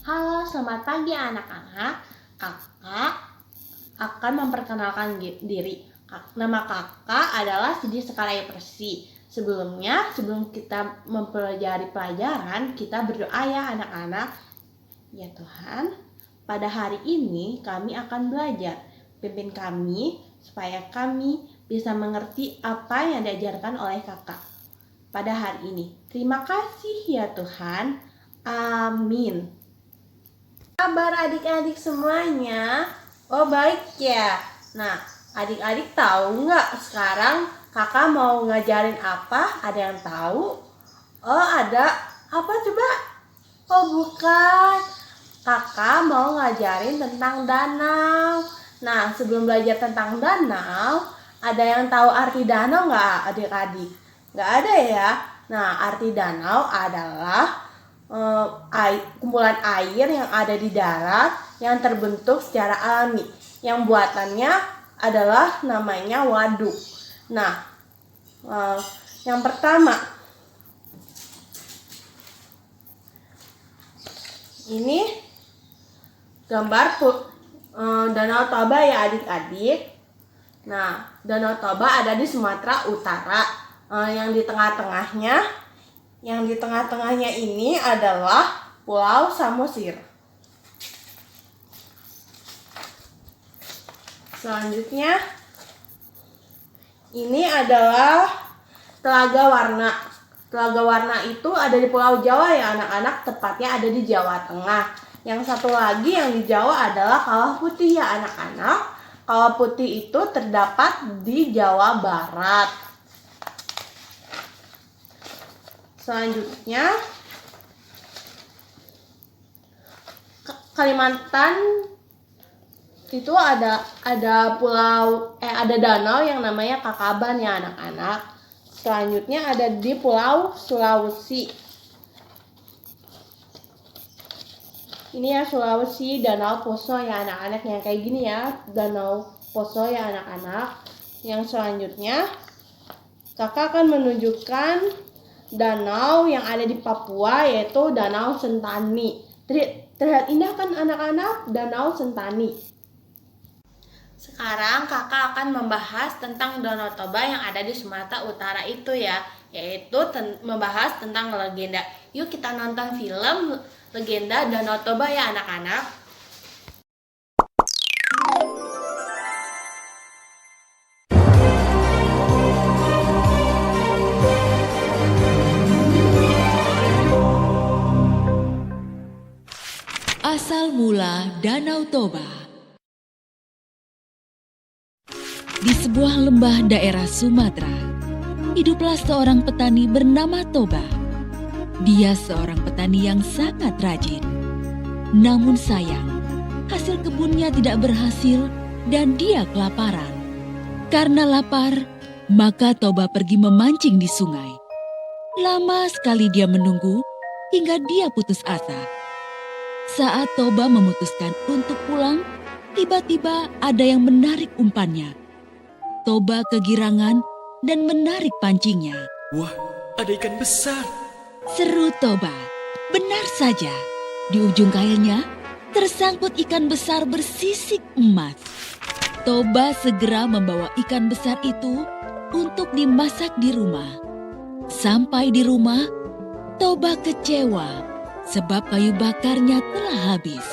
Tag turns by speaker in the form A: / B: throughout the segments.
A: Halo, selamat pagi anak-anak. Kakak akan memperkenalkan diri. Nama kakak adalah Sidi Sekalaya Persi. Sebelum kita mempelajari pelajaran, kita berdoa ya anak-anak. Ya Tuhan, pada hari ini kami akan belajar. Pimpin kami supaya kami bisa mengerti apa yang diajarkan oleh kakak pada hari ini. Terima kasih ya Tuhan. Amin. Kabar adik-adik semuanya? Oh baik ya. Nah, adik-adik tahu nggak sekarang kakak mau ngajarin apa? Ada yang tahu? Oh ada. Apa coba? Oh bukan. Kakak mau ngajarin tentang danau. Nah, sebelum belajar tentang danau, ada yang tahu arti danau nggak adik-adik? Nggak ada ya? Nah, arti danau adalah kumpulan air yang ada di darat yang terbentuk secara alami, yang buatannya adalah namanya waduk. Nah, yang pertama ini gambar Danau Toba ya adik-adik. Nah, Danau Toba ada di Sumatera Utara. Yang di tengah-tengahnya ini adalah Pulau Samosir. Selanjutnya, ini adalah Telaga Warna. Telaga Warna itu ada di Pulau Jawa ya anak-anak, tepatnya ada di Jawa Tengah. Yang satu lagi yang di Jawa adalah Kawah Putih ya anak-anak. Kawah Putih itu terdapat di Jawa Barat. Selanjutnya, Kalimantan itu ada danau yang namanya Kakaban ya anak-anak. Selanjutnya ada di Pulau Sulawesi. Ini ya Sulawesi, Danau Poso ya anak-anak, yang kayak gini ya, Danau Poso ya anak-anak. Yang selanjutnya, kakak akan menunjukkan danau yang ada di Papua, yaitu Danau Sentani. Terlihat indah kan anak-anak, Danau Sentani. Sekarang kakak akan membahas tentang Danau Toba yang ada di Sumatera Utara itu ya, yaitu membahas tentang legenda. Yuk kita nonton film Legenda Danau Toba ya anak-anak.
B: Asal mula Danau Toba. Di sebuah lembah daerah Sumatera, hiduplah seorang petani bernama Toba. Dia seorang petani yang sangat rajin. Namun sayang, hasil kebunnya tidak berhasil dan dia kelaparan. Karena lapar, maka Toba pergi memancing di sungai. Lama sekali dia menunggu hingga dia putus asa. Saat Toba memutuskan untuk pulang, tiba-tiba ada yang menarik umpannya. Toba kegirangan dan menarik pancingnya.
C: Wah, ada ikan besar.
B: Seru Toba. Benar saja, di ujung kailnya tersangkut ikan besar bersisik emas. Toba segera membawa ikan besar itu untuk dimasak di rumah. Sampai di rumah, Toba kecewa sebab kayu bakarnya telah habis.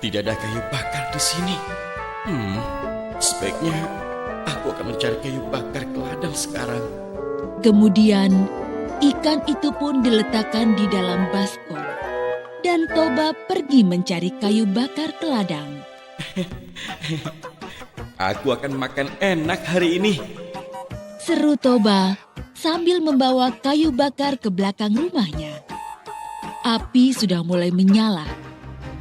C: Tidak ada kayu bakar di sini. Sebaiknya aku akan mencari kayu bakar ke ladang sekarang.
B: Kemudian, ikan itu pun diletakkan di dalam baskom. Dan Toba pergi mencari kayu bakar ke ladang.
C: Aku akan makan enak hari ini.
B: Seru Toba sambil membawa kayu bakar ke belakang rumahnya. Api sudah mulai menyala.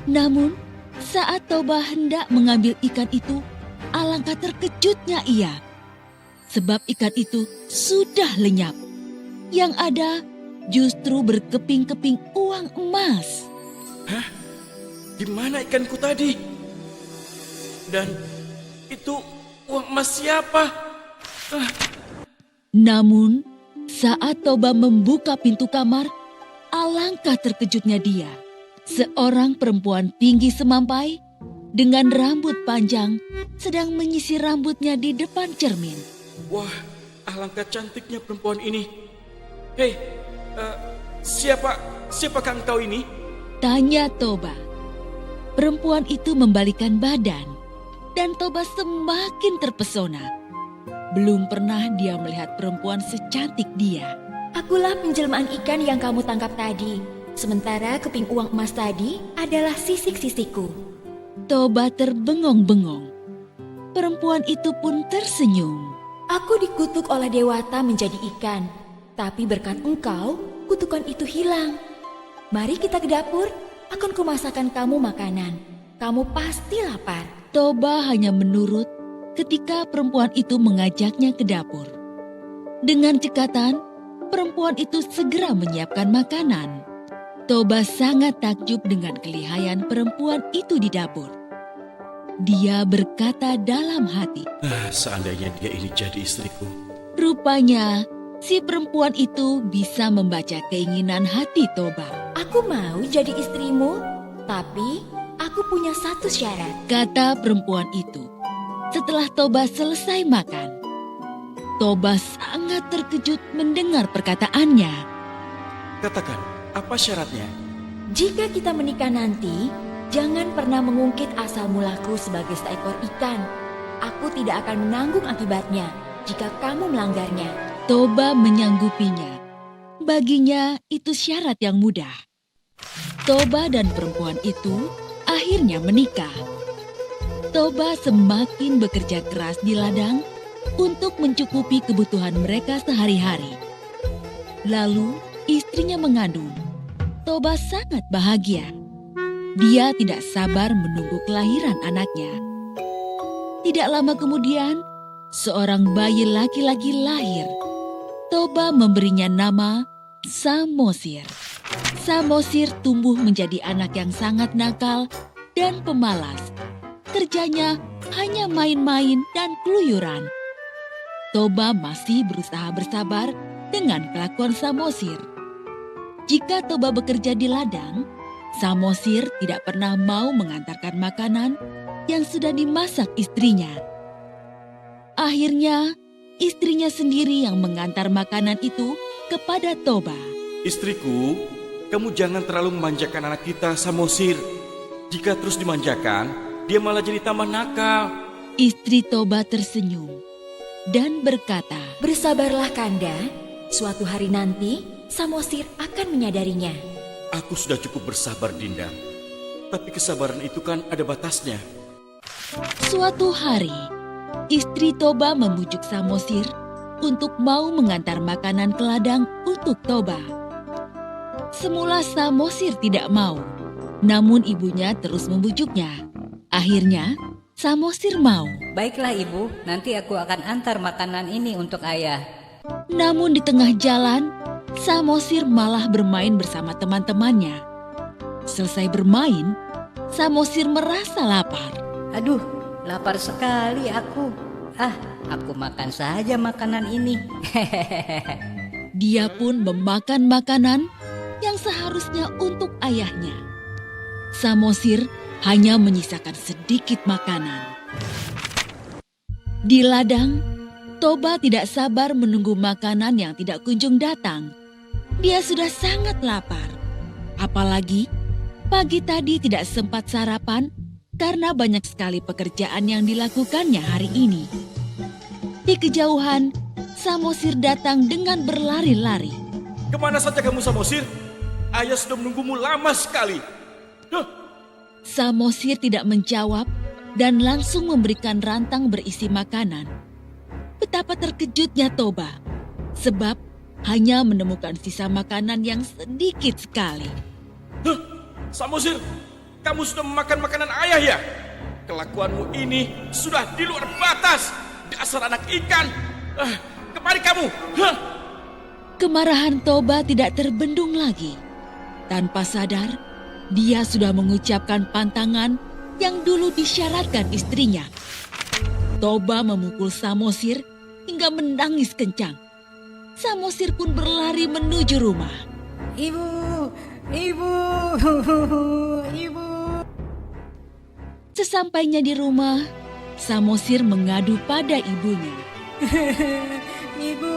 B: Namun, saat Toba hendak mengambil ikan itu, alangkah terkejutnya ia. Sebab ikan itu sudah lenyap. Yang ada justru berkeping-keping uang emas.
C: Hah? Gimana ikanku tadi? Dan itu uang emas siapa?
B: Namun, saat Toba membuka pintu kamar, alangkah terkejutnya dia. Seorang perempuan tinggi semampai dengan rambut panjang sedang menyisir rambutnya di depan cermin.
C: Wah, alangkah cantiknya perempuan ini. Hei, siapakah engkau ini?
B: Tanya Toba. Perempuan itu membalikan badan dan Toba semakin terpesona. Belum pernah dia melihat perempuan secantik dia.
D: Akulah penjelmaan ikan yang kamu tangkap tadi. Sementara keping uang emas tadi adalah sisik-sisikku.
B: Toba terbengong-bengong. Perempuan itu pun tersenyum.
D: Aku dikutuk oleh Dewata menjadi ikan. Tapi berkat engkau, kutukan itu hilang. Mari kita ke dapur, akan kumasakan kamu makanan. Kamu pasti lapar.
B: Toba hanya menurut ketika perempuan itu mengajaknya ke dapur. Dengan cekatan, perempuan itu segera menyiapkan makanan. Toba sangat takjub dengan kelihayan perempuan itu di dapur. Dia berkata dalam hati,
C: Seandainya dia ini jadi istriku.
B: rupanya si perempuan itu bisa membaca keinginan hati Toba.
D: Aku mau jadi istrimu, tapi aku punya satu syarat.
B: Kata perempuan itu setelah Toba selesai makan. Toba sangat terkejut mendengar perkataannya.
C: Katakan, apa syaratnya?
D: Jika kita menikah nanti, jangan pernah mengungkit asal mulaku sebagai seekor ikan. Aku tidak akan menanggung akibatnya jika kamu melanggarnya.
B: Toba menyanggupinya. Baginya itu syarat yang mudah. Toba dan perempuan itu akhirnya menikah. Toba semakin bekerja keras di ladang untuk mencukupi kebutuhan mereka sehari-hari. Lalu istrinya mengandung. Toba sangat bahagia. Dia tidak sabar menunggu kelahiran anaknya. Tidak lama kemudian, seorang bayi laki-laki lahir. Toba memberinya nama Samosir. Samosir tumbuh menjadi anak yang sangat nakal dan pemalas. Kerjanya hanya main-main dan keluyuran. Toba masih berusaha bersabar dengan kelakuan Samosir. Jika Toba bekerja di ladang, Samosir tidak pernah mau mengantarkan makanan yang sudah dimasak istrinya. Akhirnya, istrinya sendiri yang mengantar makanan itu kepada Toba.
C: Istriku, kamu jangan terlalu memanjakan anak kita, Samosir. Jika terus dimanjakan, dia malah jadi tambah nakal.
B: Istri Toba tersenyum dan berkata,
D: Bersabarlah Kanda, suatu hari nanti Samosir akan menyadarinya.
C: Aku sudah cukup bersabar, Dinda. Tapi kesabaran itu kan ada batasnya.
B: Suatu hari, istri Toba membujuk Samosir untuk mau mengantar makanan ke ladang untuk Toba. Semula Samosir tidak mau, namun ibunya terus membujuknya. Akhirnya, Samosir mau.
E: Baiklah ibu, nanti aku akan antar makanan ini untuk ayah.
B: Namun di tengah jalan, Samosir malah bermain bersama teman-temannya. Selesai bermain, Samosir merasa lapar.
E: Aduh, lapar sekali aku. Aku makan saja makanan ini.
B: Dia pun memakan makanan yang seharusnya untuk ayahnya. Samosir hanya menyisakan sedikit makanan. Di ladang, Toba tidak sabar menunggu makanan yang tidak kunjung datang. Dia sudah sangat lapar. Apalagi pagi tadi tidak sempat sarapan karena banyak sekali pekerjaan yang dilakukannya hari ini. Di kejauhan, Samosir datang dengan berlari-lari.
C: Kemana saja kamu, Samosir? Ayah sudah menunggumu lama sekali.
B: Samosir tidak menjawab dan langsung memberikan rantang berisi makanan. Betapa terkejutnya Toba, sebab hanya menemukan sisa makanan yang sedikit sekali.
C: Samosir, kamu sudah memakan makanan ayah ya? Kelakuanmu ini sudah di luar batas. Dasar anak ikan. Kemari kamu.
B: Kemarahan Toba tidak terbendung lagi. Tanpa sadar, dia sudah mengucapkan pantangan yang dulu disyaratkan istrinya. Toba memukul Samosir hingga menangis kencang. Samosir pun berlari menuju rumah.
E: Ibu, Ibu, ibu.
B: Sesampainya di rumah, Samosir mengadu pada ibunya.
E: Ibu,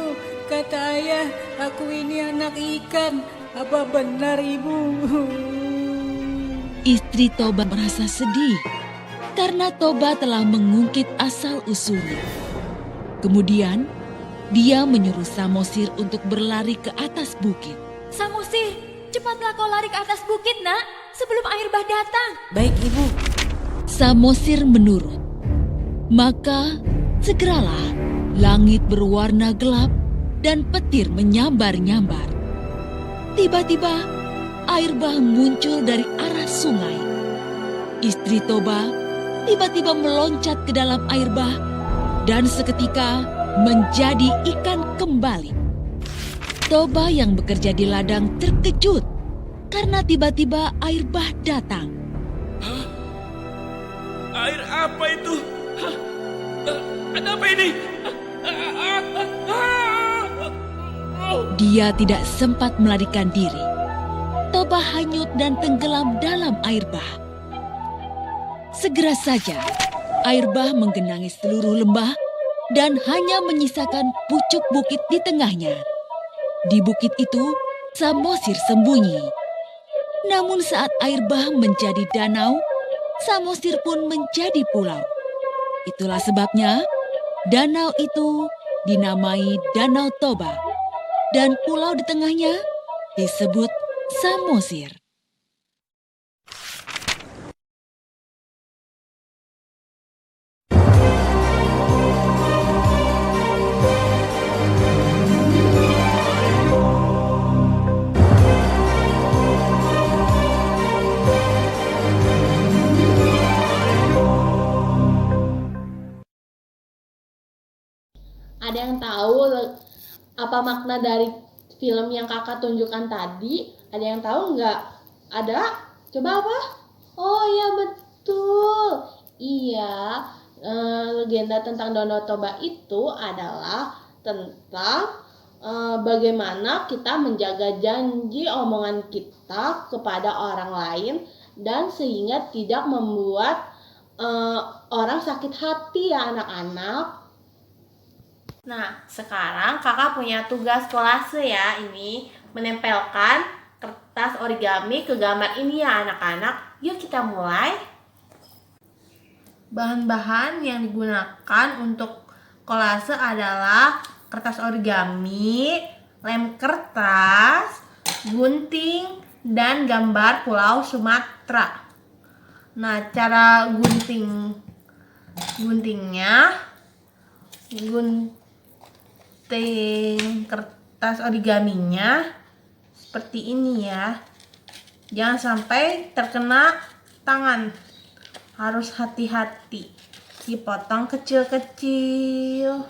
E: kata ayah, aku ini anak ikan. Apa benar ibu?
B: Istri Toba merasa sedih karena Toba telah mengungkit asal-usulnya. Kemudian, dia menyuruh Samosir untuk berlari ke atas bukit.
D: Samosir, cepatlah kau lari ke atas bukit, nak, sebelum air bah datang.
E: Baik ibu.
B: Samosir menurut. Maka, segeralah langit berwarna gelap dan petir menyambar-nyambar. Tiba-tiba, air bah muncul dari arah sungai. Istri Toba tiba-tiba meloncat ke dalam air bah dan seketika menjadi ikan kembali. Toba yang bekerja di ladang terkejut karena tiba-tiba air bah datang.
C: Air apa itu? Hah? Ada apa ini?
B: Dia tidak sempat melarikan diri. Toba hanyut dan tenggelam dalam air bah. Segera saja, air bah menggenangi seluruh lembah dan hanya menyisakan pucuk bukit di tengahnya. Di bukit itu, Samosir sembunyi. Namun saat air bah menjadi danau, Samosir pun menjadi pulau. Itulah sebabnya danau itu dinamai Danau Toba dan pulau di tengahnya disebut Samosir.
A: Ada yang tahu apa makna dari film yang kakak tunjukkan tadi? Ada yang tahu nggak? Ada? Coba apa? Oh iya betul. Iya, legenda tentang Danau Toba itu adalah tentang bagaimana kita menjaga janji omongan kita kepada orang lain dan sehingga tidak membuat orang sakit hati ya anak-anak. Nah, sekarang kakak punya tugas kolase ya, ini menempelkan kertas origami ke gambar ini ya anak-anak. Yuk kita mulai. Bahan-bahan yang digunakan untuk kolase adalah kertas origami, lem kertas, gunting, dan gambar Pulau Sumatera. Nah, cara guntingnya kertas origaminya seperti ini ya. Jangan sampai terkena tangan. Harus hati-hati. Dipotong kecil-kecil.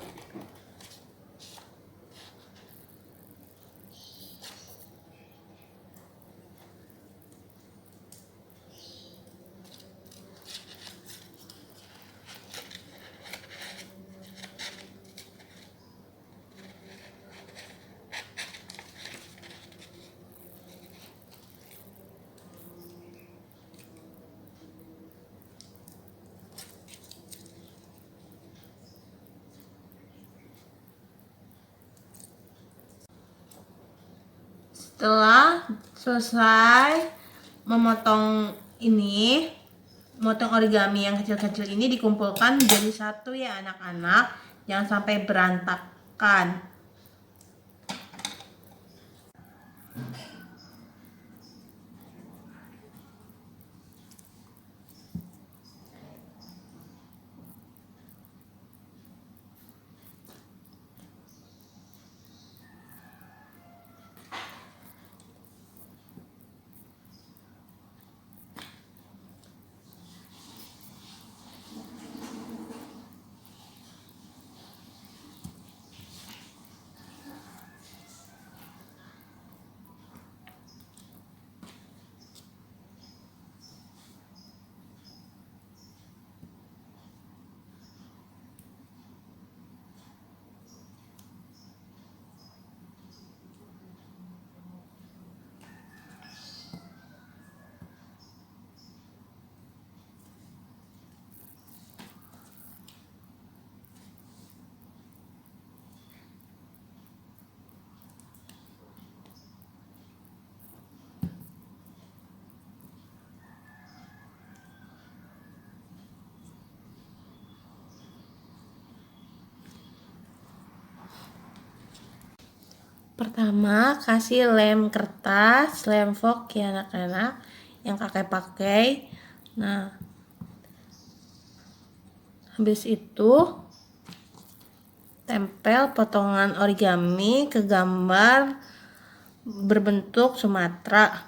A: Setelah selesai memotong origami yang kecil-kecil ini dikumpulkan menjadi satu ya anak-anak. Jangan sampai berantakan. Pertama, kasih lem kertas, lem foil ya anak-anak yang kakek pakai. Nah, habis itu tempel potongan origami ke gambar berbentuk Sumatera.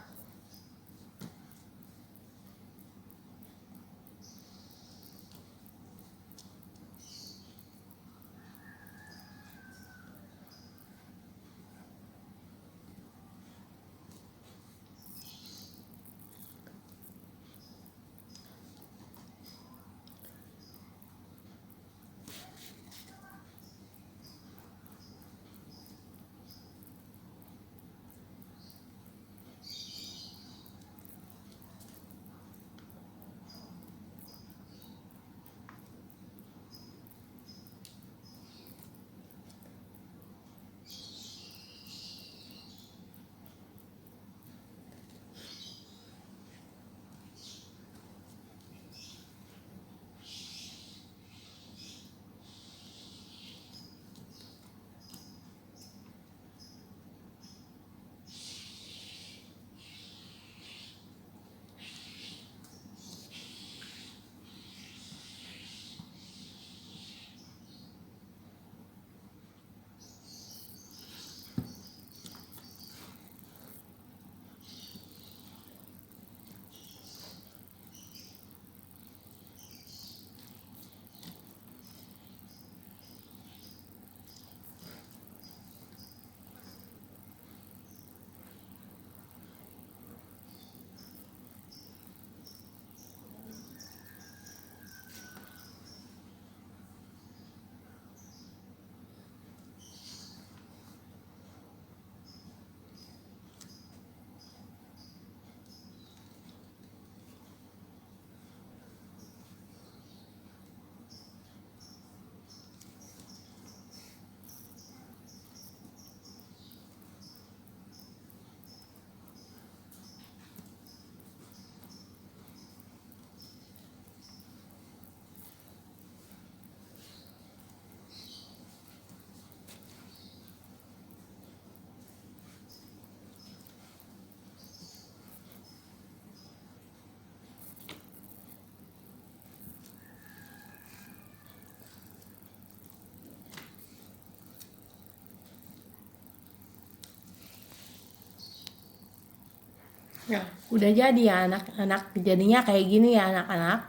A: Nah, udah jadi ya anak-anak. Jadinya kayak gini ya anak-anak.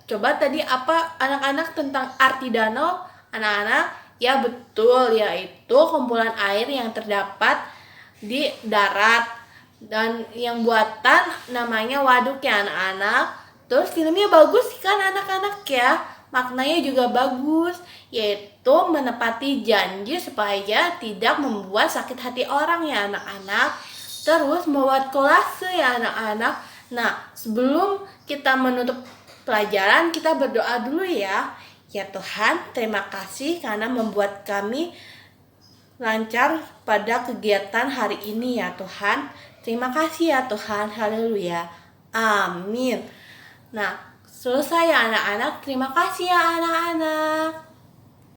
A: Coba tadi apa anak-anak tentang arti danau? Anak-anak, ya betul, yaitu kumpulan air yang terdapat di darat. Dan yang buatan namanya waduk ya anak-anak. Terus filmnya bagus kan anak-anak ya. Maknanya juga bagus, yaitu menepati janji supaya tidak membuat sakit hati orang ya anak-anak. Terus membuat kolase ya anak-anak. Nah, sebelum kita menutup pelajaran, kita berdoa dulu ya. Ya Tuhan, terima kasih karena membuat kami lancar pada kegiatan hari ini ya Tuhan. Terima kasih ya Tuhan, haleluya. Amin. Nah, selesai ya anak-anak. Terima kasih ya anak-anak.